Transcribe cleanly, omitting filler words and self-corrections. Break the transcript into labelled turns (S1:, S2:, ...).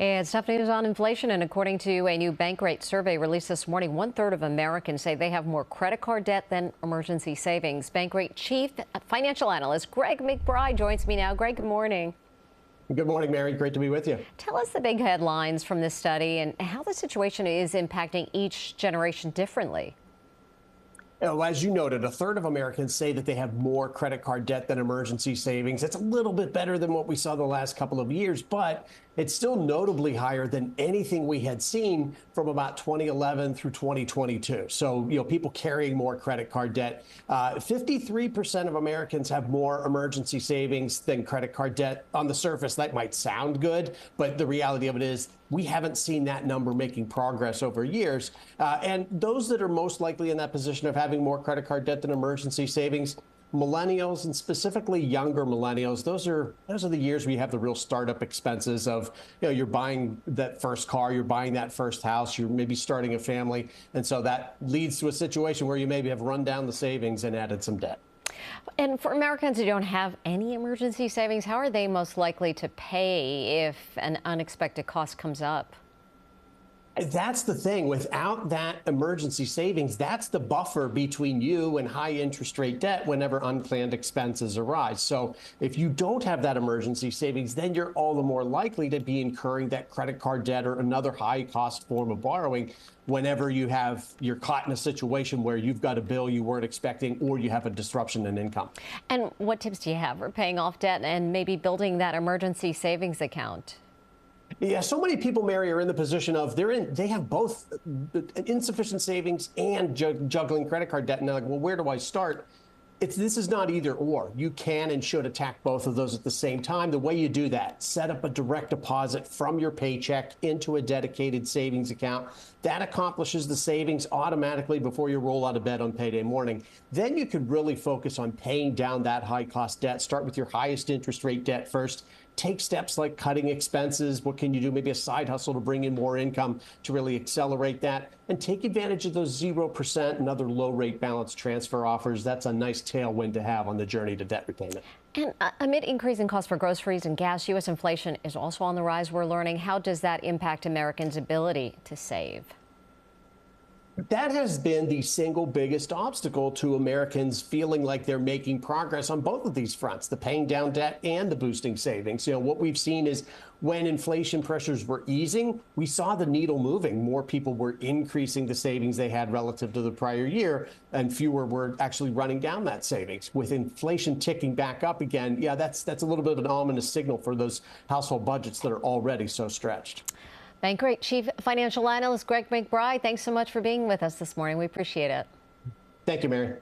S1: It's tough news on inflation, and according to a new Bankrate survey released this morning, 1/3 of Americans say they have more credit card debt than emergency savings. Bankrate Chief Financial Analyst Greg Mcbride joins me now. Greg, good morning.
S2: Good morning, Mary. Great to be with you.
S1: Tell us the big headlines from this study and how the situation is impacting each generation differently.
S2: As you noted, 1/3 of Americans say that they have more credit card debt than emergency savings. It's a little bit better than what we saw the last couple of years, but it's still notably higher than anything we had seen from about 2011 through 2022. So, people carrying more credit card debt. 53% of Americans have more emergency savings than credit card debt. On the surface, that might sound good, but the reality of it is we haven't seen that number making progress over years. And those that are most likely in that position of having more credit card debt than emergency savings, millennials, and specifically younger millennials, those are the years where you have the real startup expenses of, you're buying that first car, you're buying that first house, you're maybe starting a family. And so that leads to a situation where you maybe have run down the savings and added some debt.
S1: And for Americans who don't have any emergency savings, how are they most likely to pay if an unexpected cost comes up?
S2: That's the thing. Without that emergency savings, that's the buffer between you and high interest rate debt whenever unplanned expenses arise. So if you don't have that emergency savings, then you're all the more likely to be incurring that credit card debt or another high cost form of borrowing whenever you're caught in a situation where you've got a bill you weren't expecting or you have a disruption in income.
S1: And what tips do you have for paying off debt and maybe building that emergency savings account?
S2: Yeah, so many people, Mary, are in the position of they have both insufficient savings and juggling credit card debt. And they're like, well, where do I start? This is not either or. You can and should attack both of those at the same time. The way you do that, set up a direct deposit from your paycheck into a dedicated savings account. That accomplishes the savings automatically before you roll out of bed on payday morning. Then you can really focus on paying down that high cost debt. Start with your highest interest rate debt first. Take steps like cutting expenses. What can you do? Maybe a side hustle to bring in more income to really accelerate that. And take advantage of those 0% and other low rate balance transfer offers. That's a nice tailwind to have on the journey to debt repayment.
S1: And amid increasing costs for groceries and gas, U.S. inflation is also on the rise, we're learning. How does that impact Americans' ability to save?
S2: That has been the single biggest obstacle to Americans feeling like they're making progress on both of these fronts, the paying down debt and the boosting savings. What we've seen is when inflation pressures were easing, we saw the needle moving. More people were increasing the savings they had relative to the prior year, and fewer were actually running down that savings. With inflation ticking back up again, that's a little bit of an ominous signal for those household budgets that are already so stretched.
S1: Bankrate Chief Financial Analyst Greg Mcbride, thanks so much for being with us this morning. We appreciate it.
S2: Thank you, Mary.